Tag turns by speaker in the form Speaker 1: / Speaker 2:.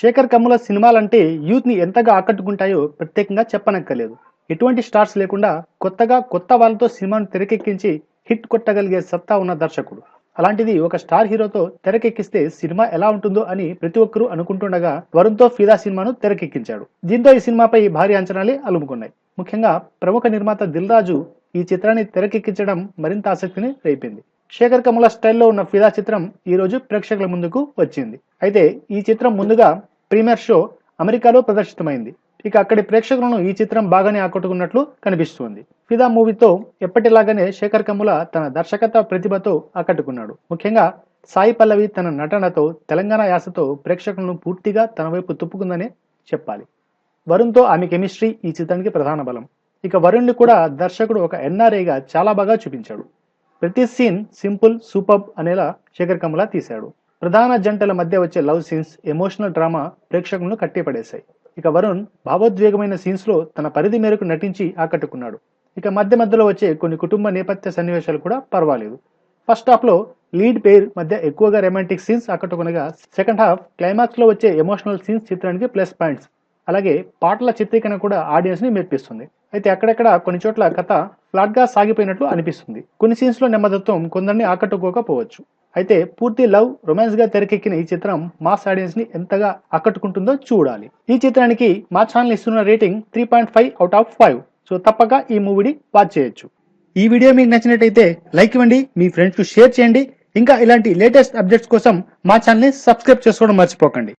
Speaker 1: శేఖర్ కమ్ముల సినిమాలంటే యూత్ ని ఎంతగా ఆకట్టుకుంటాయో ప్రత్యేకంగా చెప్పనక్కర్లేదు. ఎటువంటి స్టార్స్ లేకుండా కొత్త వాళ్ళతో సినిమాను తెరకెక్కించి హిట్ కొట్టగలిగే సత్తా ఉన్న దర్శకుడు. అలాంటిది ఒక స్టార్ హీరోతో తెరకెక్కిస్తే సినిమా ఎలా ఉంటుందో అని ప్రతి ఒక్కరూ అనుకుంటుండగా వరుణ్తో ఫిదా సినిమాను తెరకెక్కించాడు. దీంతో ఈ సినిమాపై భారీ అంచనాలే అలుముకున్నాయి. ముఖ్యంగా ప్రముఖ నిర్మాత దిల్ రాజు ఈ చిత్రాన్ని తెరకెక్కించడం మరింత ఆసక్తిని రేపింది. శేఖర్ కమ్ముల స్టైల్లో ఉన్న ఫిదా చిత్రం ఈ రోజు ప్రేక్షకుల ముందుకు వచ్చింది. అయితే ఈ చిత్రం ముందుగా ప్రీమియర్ షో అమెరికాలో ప్రదర్శితమైంది. ఇక అక్కడి ప్రేక్షకులను ఈ చిత్రం బాగానే ఆకట్టుకున్నట్లు కనిపిస్తుంది. ఫిదా మూవీతో ఎప్పటిలాగానే శేఖర్ కమ్ముల తన దర్శకత్వ ప్రతిభతో ఆకట్టుకున్నాడు. ముఖ్యంగా సాయి పల్లవి తన నటనతో, తెలంగాణ యాసతో ప్రేక్షకులను పూర్తిగా తన వైపు తిప్పుకుందనే చెప్పాలి. వరుణ్తో ఆమె కెమిస్ట్రీ ఈ చిత్రానికి ప్రధాన బలం. ఇక వరుణ్ని కూడా దర్శకుడు ఒక ఎన్ఆర్ఐగా చాలా బాగా చూపించాడు. ప్రతి సీన్ సింపుల్, సూపర్బ్ అనేలా శేఖర్ కమ్ముల తీశాడు. ప్రధాన జంటల మధ్య వచ్చే లవ్ సీన్స్, ఎమోషనల్ డ్రామా ప్రేక్షకులను కట్టిపడేశాయి. ఇక వరుణ్ భావోద్వేగమైన సీన్స్ లో తన పరిధి మేరకు నటించి ఆకట్టుకున్నాడు. ఇక మధ్యలో వచ్చే కొన్ని కుటుంబ నేపథ్య సన్నివేశాలు కూడా పర్వాలేదు. ఫస్ట్ హాఫ్ లో లీడ్ పేర్ మధ్య ఎక్కువగా రొమాంటిక్ సీన్స్ ఆకట్టుకునగా, సెకండ్ హాఫ్ క్లైమాక్స్ లో వచ్చే ఎమోషనల్ సీన్స్ చిత్రానికి ప్లస్ పాయింట్స్. అలాగే పాటల చిత్రీకరణ కూడా ఆడియన్స్ ని మెప్పిస్తుంది. అయితే అక్కడక్కడ కొన్ని చోట్ల కథ ఫ్లాట్ గా సాగిపోయినట్లు అనిపిస్తుంది. కొన్ని సీన్స్ లో నెమ్మదత్వం కొందరిని ఆకట్టుకోకపోవచ్చు. అయితే పూర్తి లవ్, రొమాన్స్ గా తెరకెక్కిన ఈ చిత్రం మాస్ ఆడియన్స్ ని ఎంతగా ఆకట్టుకుంటుందో చూడాలి. ఈ చిత్రానికి మా ఛానల్ ఇస్తున్న రేటింగ్ 3.5/5. సో తప్పక ఈ మూవీని వాచ్ చేయొచ్చు. ఈ వీడియో మీకు నచ్చినట్టయితే లైక్ ఇవ్వండి, మీ ఫ్రెండ్స్ కు షేర్ చేయండి. ఇంకా ఇలాంటి లేటెస్ట్ అప్డేట్స్ కోసం మా ఛానల్ ని సబ్స్క్రైబ్ చేసుకోవడం మర్చిపోకండి.